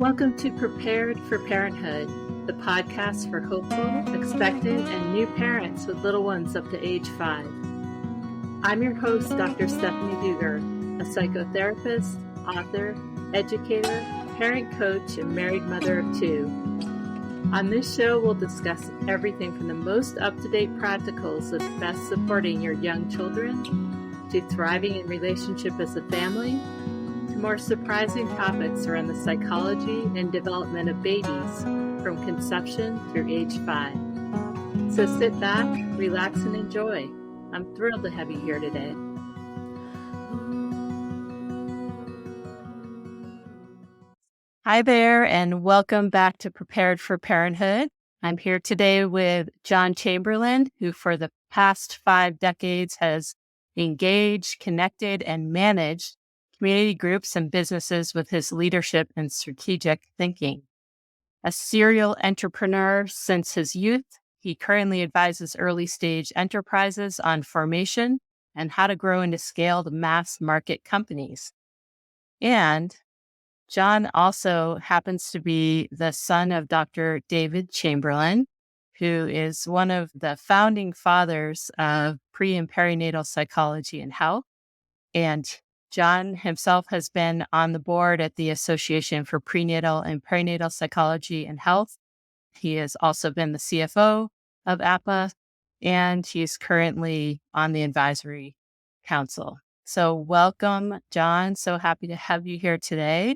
Welcome to Prepared for Parenthood, the podcast for hopeful, expectant, and new parents with little ones up to age 5. I'm your host, Dr. Stephanie Duger, a psychotherapist, author, educator, parent coach, and married mother of 2. On this show, we'll discuss everything from the most up-to-date practicals of best supporting your young children, to thriving in relationship as a family, to more surprising topics around the psychology and development of babies from conception through age 5. So sit back, relax, and enjoy. I'm thrilled to have you here today. Hi there, and welcome back to Prepared for Parenthood. I'm here today with John Chamberlain, who for the past 5 decades has engaged, connected, and managed community groups and businesses with his leadership and strategic thinking. A serial entrepreneur since his youth, he currently advises early-stage enterprises on formation and how to grow and to scale the mass market companies. And John also happens to be the son of Dr. David Chamberlain, who is one of the founding fathers of pre- and perinatal psychology and health. And John himself has been on the board at the Association for Prenatal and Perinatal Psychology and Health. He has also been the CFO of APPPAH, and he's currently on the advisory council. So welcome, John. So happy to have you here today.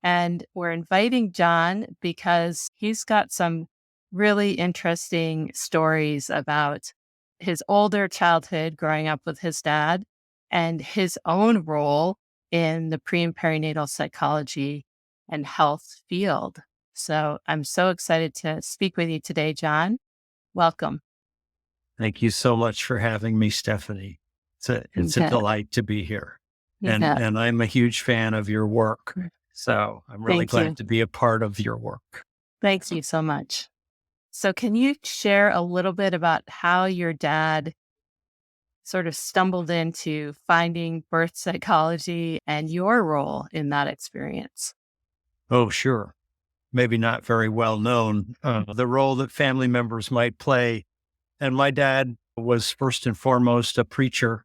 And we're inviting John because he's got some really interesting stories about his older childhood growing up with his dad and his own role in the pre- and perinatal psychology and health field. So I'm so excited to speak with you today, John. Welcome. Thank you so much for having me, Stephanie. It's a delight to be here. And I'm a huge fan of your work. So I'm really glad to be a part of your work. Thank you so much. So can you share a little bit about how your dad sort of stumbled into finding birth psychology and your role in that experience? Oh, sure. Maybe not very well known, the role that family members might play. And my dad was first and foremost a preacher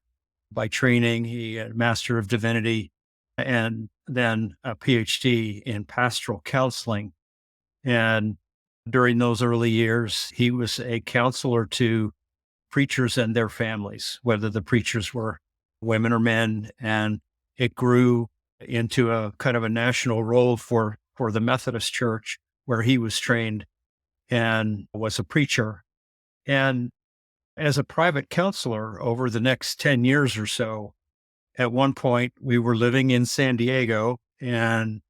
by training. He had a Master of Divinity and then a PhD in pastoral counseling. And during those early years, he was a counselor to preachers and their families, whether the preachers were women or men. And it grew into a kind of a national role for the Methodist Church, where he was trained and was a preacher. And as a private counselor over the next 10 years or so, at one point we were living in San Diego, and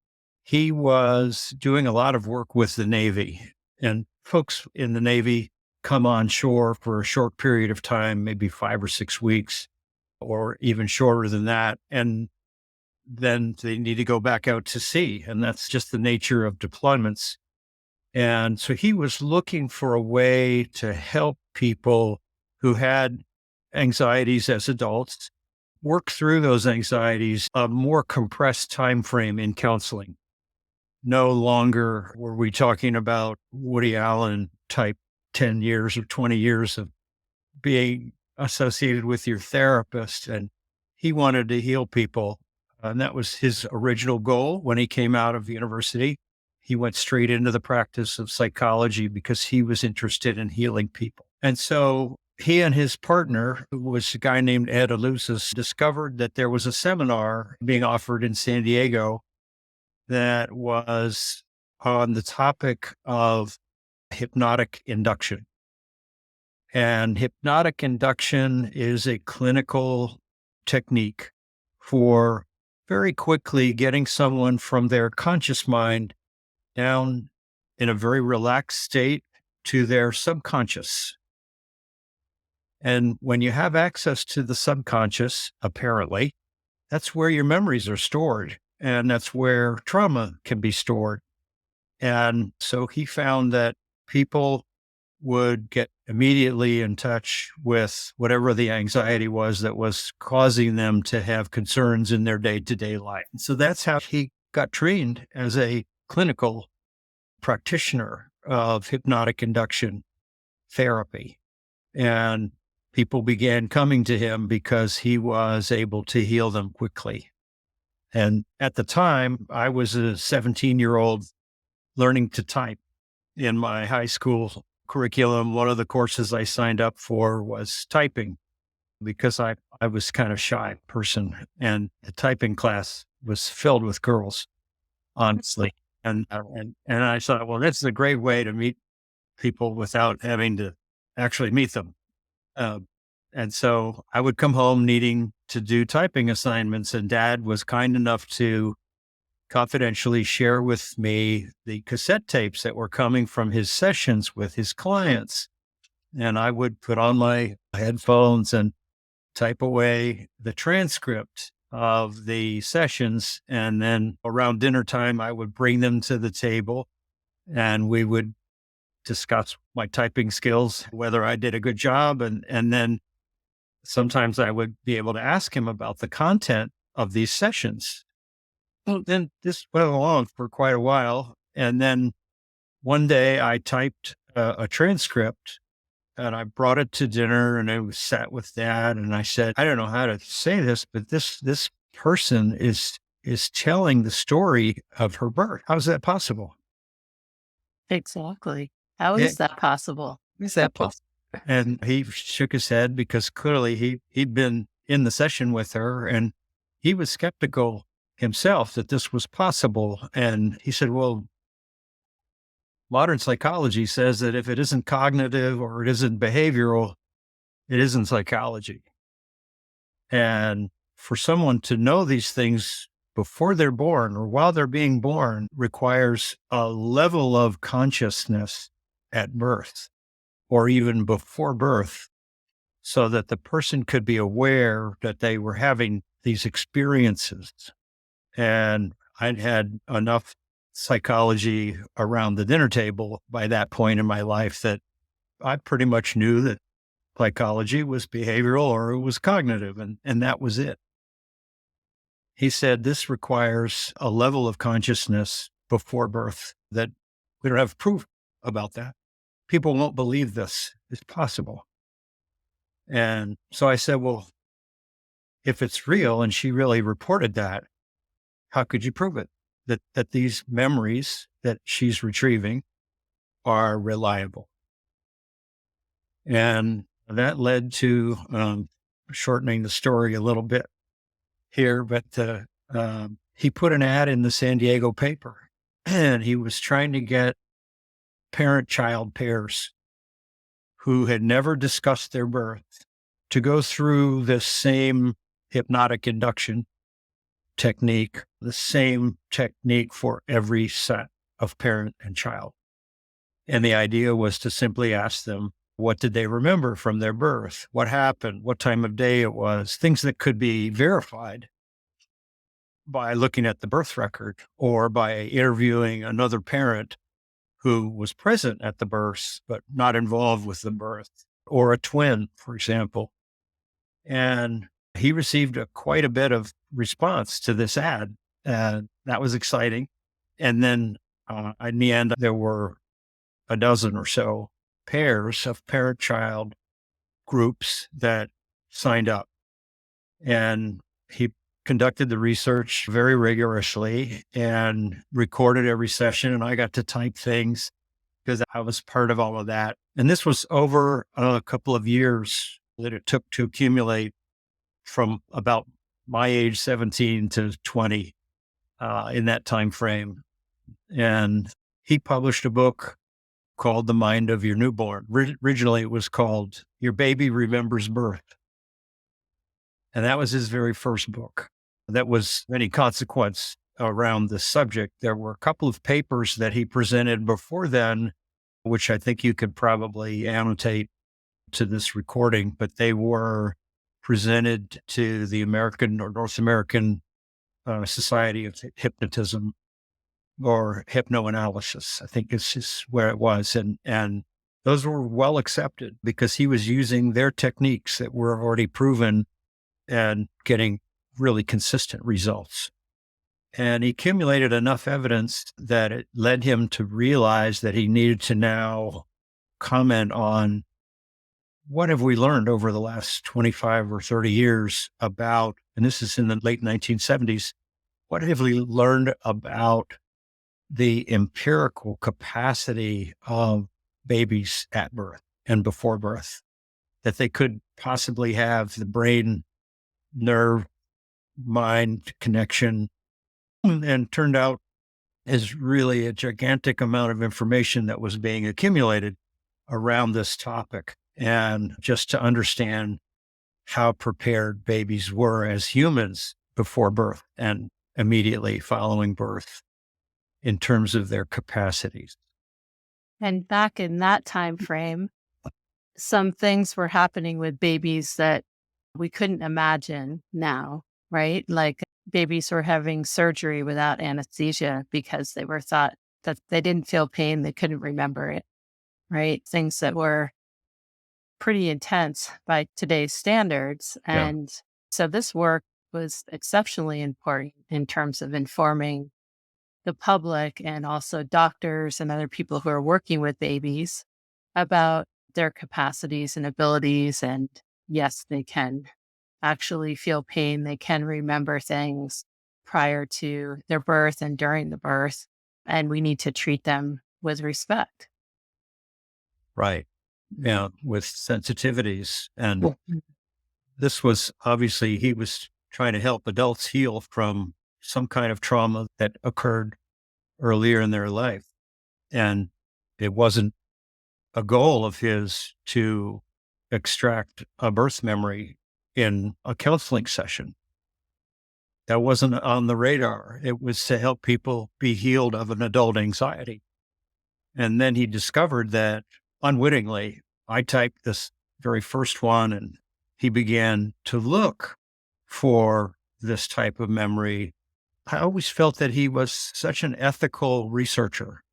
he was doing a lot of work with the Navy. And folks in the Navy come on shore for a short period of time, maybe 5 or 6 weeks, or even shorter than that. And then they need to go back out to sea. And that's just the nature of deployments. And so he was looking for a way to help people who had anxieties as adults work through those anxieties, a more compressed time frame in counseling. No longer were we talking about Woody Allen type 10 years or 20 years of being associated with your therapist. And he wanted to heal people. And that was his original goal when he came out of university. He went straight into the practice of psychology because he was interested in healing people. And so he and his partner, who was a guy named Ed Alusas, discovered that there was a seminar being offered in San Diego that was on the topic of hypnotic induction. And hypnotic induction is a clinical technique for very quickly getting someone from their conscious mind down in a very relaxed state to their subconscious. And when you have access to the subconscious, apparently, that's where your memories are stored, and that's where trauma can be stored. And so he found that people would get immediately in touch with whatever the anxiety was that was causing them to have concerns in their day-to-day life. So that's how he got trained as a clinical practitioner of hypnotic induction therapy. And people began coming to him because he was able to heal them quickly. And at the time, I was a 17-year-old learning to type. In my high school curriculum, one of the courses I signed up for was typing because I was kind of shy person. And the typing class was filled with girls, honestly. And I thought, well, this is a great way to meet people without having to actually meet them. Uh, and so I would come home needing to do typing assignments, and Dad was kind enough to confidentially share with me the cassette tapes that were coming from his sessions with his clients. And I would put on my headphones and type away the transcript of the sessions. And then around dinner time, I would bring them to the table and we would discuss my typing skills, whether I did a good job. And then sometimes I would be able to ask him about the content of these sessions. Well, then this went along for quite a while. And then one day I typed a transcript and I brought it to dinner and I was sat with Dad and I said, I don't know how to say this, but this person is telling the story of her birth. How is that possible? Exactly. How Yeah, is that possible? is that possible? And he shook his head because clearly he'd been in the session with her and he was skeptical himself that this was possible. And he said, well, modern psychology says that if it isn't cognitive or it isn't behavioral, it isn't psychology. And for someone to know these things before they're born or while they're being born requires a level of consciousness at birth or even before birth so that the person could be aware that they were having these experiences. And I'd had enough psychology around the dinner table by that point in my life that I pretty much knew that psychology was behavioral or it was cognitive, and that was it. He said this requires a level of consciousness before birth that we don't have proof about that. People won't believe this is possible. And so I said, well, if it's real and she really reported that, how could you prove it? That these memories that she's retrieving are reliable. And that led to shortening the story a little bit here, but he put an ad in the San Diego paper and he was trying to get parent-child pairs who had never discussed their birth to go through this same hypnotic induction technique, the same technique for every set of parent and child. And the idea was to simply ask them, what did they remember from their birth? What happened? What time of day it was? Things that could be verified by looking at the birth record or by interviewing another parent who was present at the birth, but not involved with the birth, or a twin, for example. And he received quite a bit of response to this ad. And that was exciting. And then in the end, there were a dozen or so pairs of parent-child groups that signed up. And he conducted the research very rigorously and recorded every session. And I got to type things because I was part of all of that. And this was over a couple of years that it took to accumulate from about my age, 17 to 20, in that time frame. And he published a book called The Mind of Your Newborn. Originally, it was called Your Baby Remembers Birth. And that was his very first book. That was any consequence around this subject. There were a couple of papers that he presented before then, which I think you could probably annotate to this recording, but they were presented to the American or North American Society of Hypnotism or hypnoanalysis, I think is where it was. And those were well accepted because he was using their techniques that were already proven and getting really consistent results. And he accumulated enough evidence that it led him to realize that he needed to now comment on what have we learned over the last 25 or 30 years about, and this is in the late 1970s, what have we learned about the empirical capacity of babies at birth and before birth, that they could possibly have the brain nerve mind connection, and turned out is really a gigantic amount of information that was being accumulated around this topic. And just to understand how prepared babies were as humans before birth and immediately following birth in terms of their capacities. And back in that time frame, some things were happening with babies that we couldn't imagine now, right? Like babies were having surgery without anesthesia because they were thought that they didn't feel pain, they couldn't remember it, right? Things that were pretty intense by today's standards. Yeah. And so this work was exceptionally important in terms of informing the public and also doctors and other people who are working with babies about their capacities and abilities. And yes, they can actually feel pain. They can remember things prior to their birth and during the birth. And we need to treat them with respect. Right. Yeah. With sensitivities. And Mm. this was obviously, he was trying to help adults heal from some kind of trauma that occurred earlier in their life. And it wasn't a goal of his to extract a birth memory in a counseling session. That wasn't on the radar. It was to help people be healed of an adult anxiety. And then he discovered that unwittingly, I typed this very first one, and he began to look for this type of memory. I always felt that he was such an ethical researcher.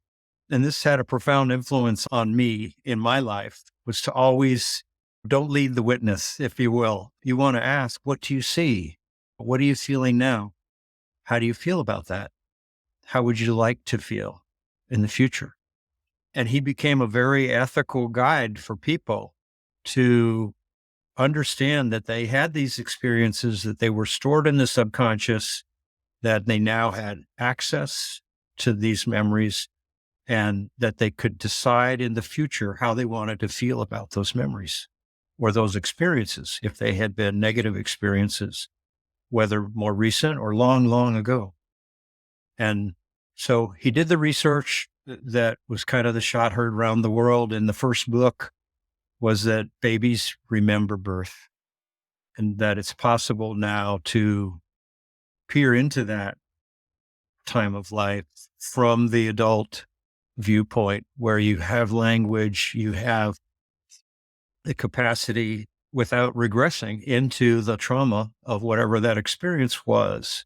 And this had a profound influence on me in my life, was to always don't lead the witness, if you will. You want to ask, what do you see? What are you feeling now? How do you feel about that? How would you like to feel in the future? And he became a very ethical guide for people to understand that they had these experiences, that they were stored in the subconscious, that they now had access to these memories, and that they could decide in the future how they wanted to feel about those memories or those experiences, if they had been negative experiences, whether more recent or long, long ago. And so he did the research that was kind of the shot heard around the world. In the first book was that babies remember birth, and that it's possible now to peer into that time of life from the adult viewpoint, where you have language, you have the capacity without regressing into the trauma of whatever that experience was,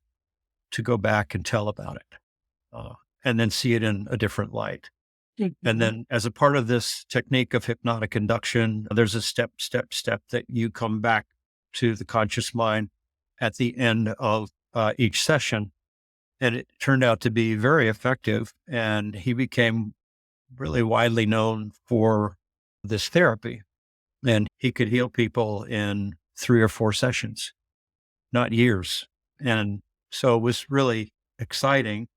to go back and tell about it, and then see it in a different light. And Mhm. then, as a part of this technique of hypnotic induction, there's a step that you come back to the conscious mind at the end of each session. And it turned out to be very effective. And he became really widely known for this therapy. And he could heal people in 3 or 4 sessions, not years. And so it was really exciting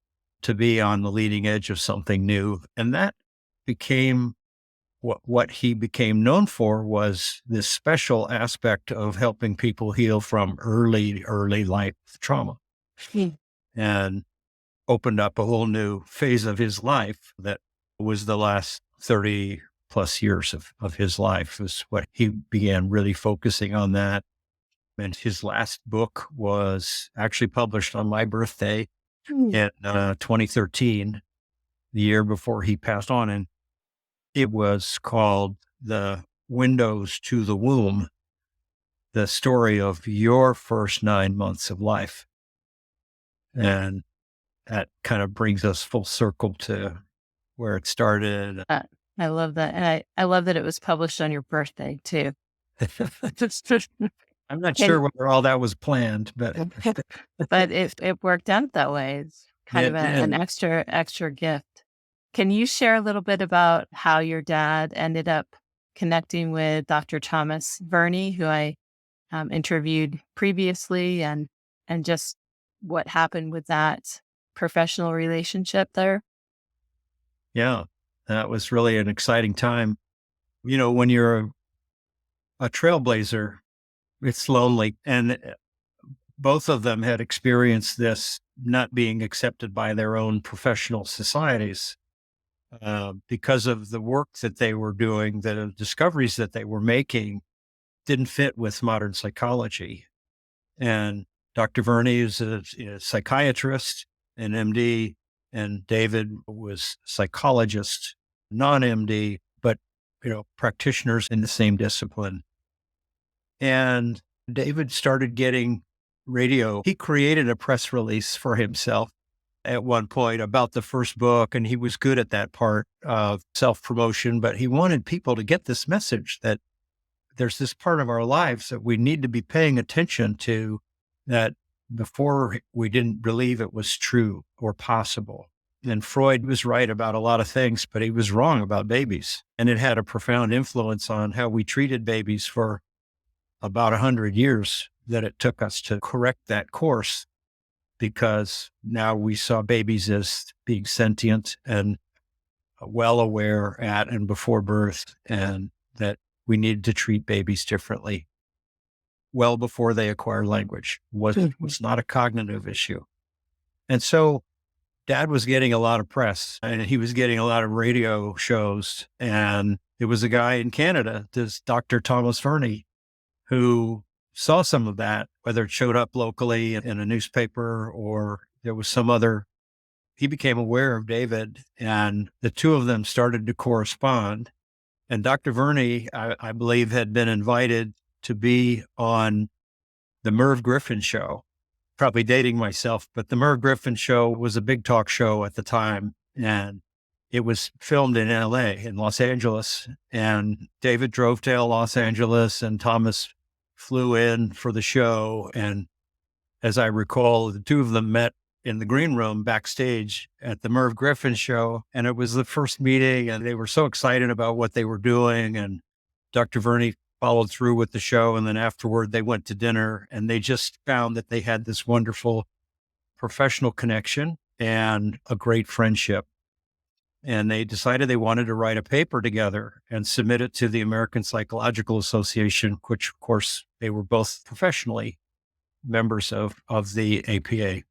to be on the leading edge of something new. And that became what he became known for, was this special aspect of helping people heal from early life trauma, Mm. and opened up a whole new phase of his life that was the last 30 plus years of his life, was what he began really focusing on that. And his last book was actually published on my birthday Mm. in 2013, the year before he passed on. And it was called The Windows to the Womb, the story of your first 9 months of life. And that kind of brings us full circle to where it started. Uh, I love that. And I love that it was published on your birthday too. I'm not Can sure whether all that was planned, but but it worked out that way. It's kind of it an did. extra gift. Can you share a little bit about how your dad ended up connecting with Dr. Thomas Verney, who I interviewed previously, and just what happened with that professional relationship there? Yeah, that was really an exciting time. When you're a trailblazer, it's lonely. And both of them had experienced this not being accepted by their own professional societies because of the work that they were doing, the discoveries that they were making didn't fit with modern psychology. And Dr. Verney is a psychiatrist, an MD, and David was psychologist, non-MD, but practitioners in the same discipline. And David started getting radio. He created a press release for himself at one point about the first book, and he was good at that part of self-promotion, but he wanted people to get this message that there's this part of our lives that we need to be paying attention to, that before we didn't believe it was true or possible. And Freud was right about a lot of things, but he was wrong about babies. And it had a profound influence on how we treated babies for about 100 years, that it took us to correct that course, because now we saw babies as being sentient and well aware at and before birth, and that we needed to treat babies differently well before they acquire language. Was not a cognitive issue. And so Dad was getting a lot of press, and he was getting a lot of radio shows. And it was a guy in Canada, this Dr. Thomas Verney, who saw some of that, whether it showed up locally in a newspaper or there was some other. He became aware of David, and the two of them started to correspond. And Dr. Verney, I believe, had been invited to be on the Merv Griffin show. Probably dating myself, but the Merv Griffin show was a big talk show at the time. And it was filmed in LA, in Los Angeles. And David drove to Los Angeles, and Thomas flew in for the show. And as I recall, the two of them met in the green room backstage at the Merv Griffin show. And it was the first meeting, and they were so excited about what they were doing. And Dr. Verney followed through with the show. And then afterward, they went to dinner, and they just found that they had this wonderful professional connection and a great friendship. And they decided they wanted to write a paper together and submit it to the American Psychological Association, which, of course, they were both professionally members of the APA.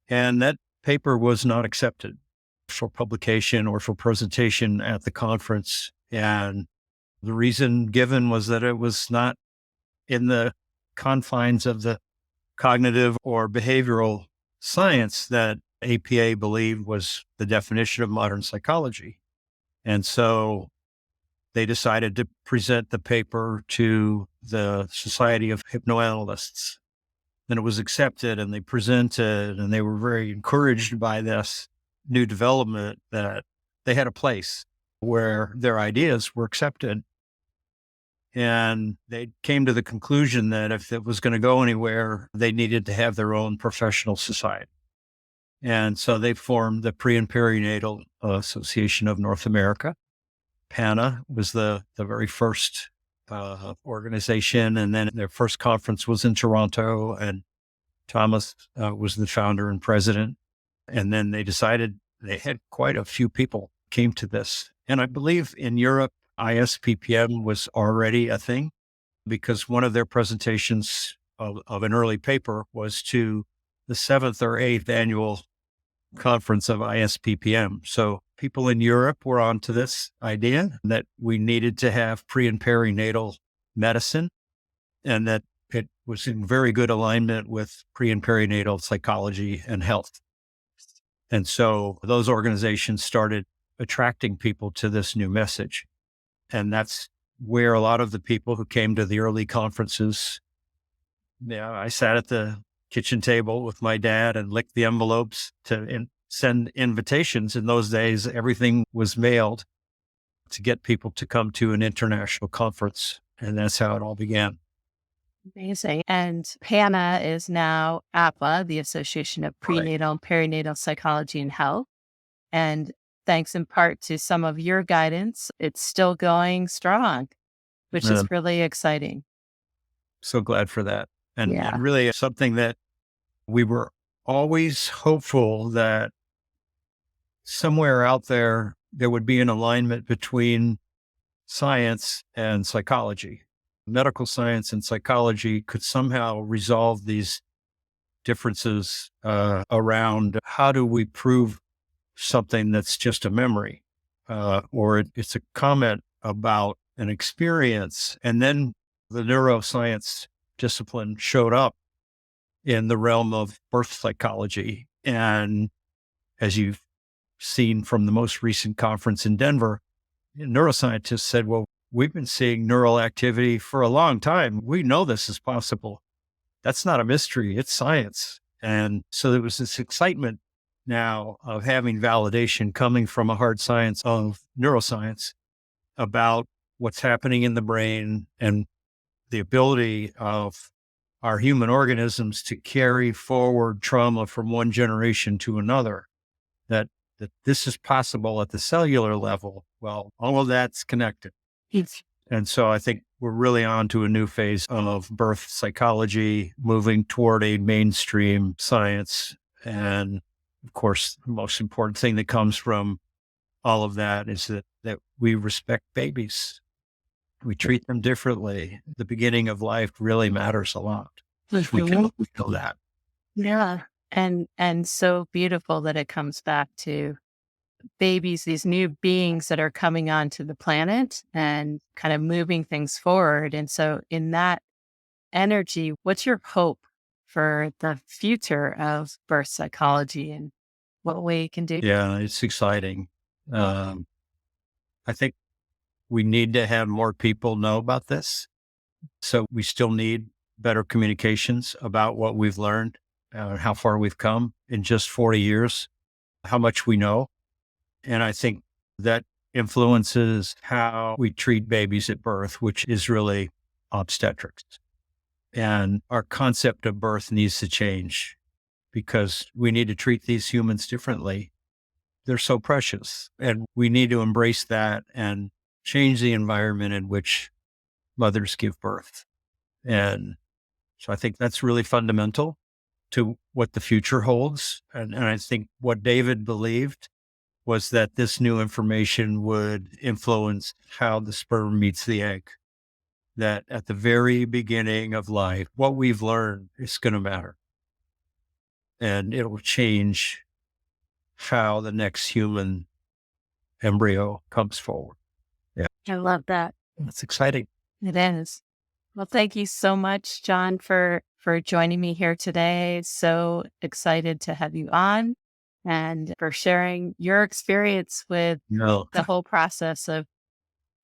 And that paper was not accepted for publication or for presentation at the conference. And the reason given was that it was not in the confines of the cognitive or behavioral science that APA believed was the definition of modern psychology. And so they decided to present the paper to the Society of Hypnoanalysts. Then it was accepted, and they presented, and they were very encouraged by this new development, that they had a place where their ideas were accepted. And they came to the conclusion that if it was going to go anywhere, they needed to have their own professional society. And so they formed the Pre and Perinatal Association of North America. PANA was the very first organization. And then their first conference was in Toronto, and Thomas was the founder and president. And then they decided, they had quite a few people came to this. And I believe in Europe, ISPPM was already a thing, because one of their presentations of an early paper was to the 7th or 8th annual conference of ISPPM. So people in Europe were onto this idea that we needed to have pre and perinatal medicine, and that it was in very good alignment with pre and perinatal psychology and health. And so those organizations started attracting people to this new message. And that's where a lot of the people who came to the early conferences, I sat at the kitchen table with my dad and licked the envelopes to send invitations. In those days, everything was mailed to get people to come to an international conference. And that's how it all began. Amazing. And PANA is now APPA, the Association of Right. Prenatal and Perinatal Psychology and Health. And thanks in part to some of your guidance, it's still going strong, which is And really exciting. so glad for that. And Yeah. really something that we were always hopeful that somewhere out there would be an alignment between science and psychology. Medical science and psychology could somehow resolve these differences around how do we prove something that's just a memory it's a comment about an experience. And then the neuroscience discipline showed up in the realm of birth psychology. And as you've seen from the most recent conference in Denver, neuroscientists said, well, we've been seeing neural activity for a long time. We know this is possible. That's not a mystery, it's science. And so there was this excitement now of having validation coming from a hard science of neuroscience about what's happening in the brain and the ability of our human organisms to carry forward trauma from one generation to another, that this is possible at the cellular level. Well, all of that's connected. It's And so I think we're really on to a new phase of birth psychology, moving toward a mainstream science. And of course, the most important thing that comes from all of that is that we respect babies. We treat them differently. The beginning of life really matters a lot. We know that. Yeah. And so beautiful that it comes back to babies, these new beings that are coming onto the planet and kind of moving things forward. And so in that energy, what's your hope for the future of birth psychology and what we can do? Yeah, it's exciting. Um, I think we need to have more people know about this. So we still need better communications about what we've learned, how far we've come in just 40 years, how much we know. And I think that influences how we treat babies at birth, which is really obstetrics. And our concept of birth needs to change because we need to treat these humans differently. They're so precious. And we need to embrace that and change the environment in which mothers give birth. And so I think that's really fundamental to what the future holds. And I think what David believed was that this new information would influence how the sperm meets the egg. That at the very beginning of life, what we've learned is going to matter. And it will change how the next human embryo comes forward. Yeah, I love that. that's exciting. It is. Well, thank you so much, John, for joining me here today. So excited to have you on and for sharing your experience with No, the whole process of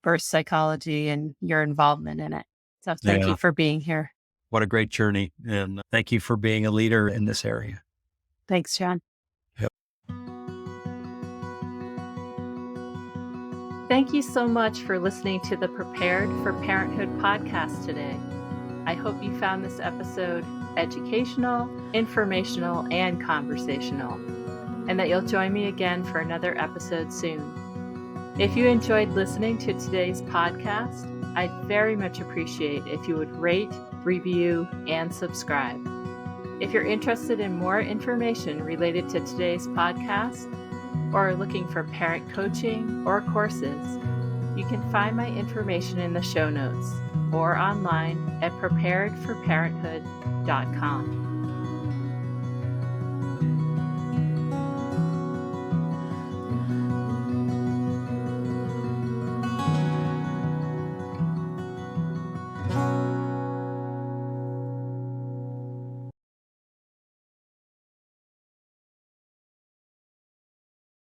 birth psychology and your involvement in it. So thank you yeah, for being here. what a great journey. And thank you for being a leader in this area. Thanks, John. Yep. Thank you so much for listening to the Prepared for Parenthood podcast today. I hope you found this episode educational, informational, and conversational, and that you'll join me again for another episode soon. If you enjoyed listening to today's podcast, I'd very much appreciate if you would rate, review, and subscribe. If you're interested in more information related to today's podcast, or are looking for parent coaching or courses, you can find my information in the show notes or online at preparedforparenthood.com.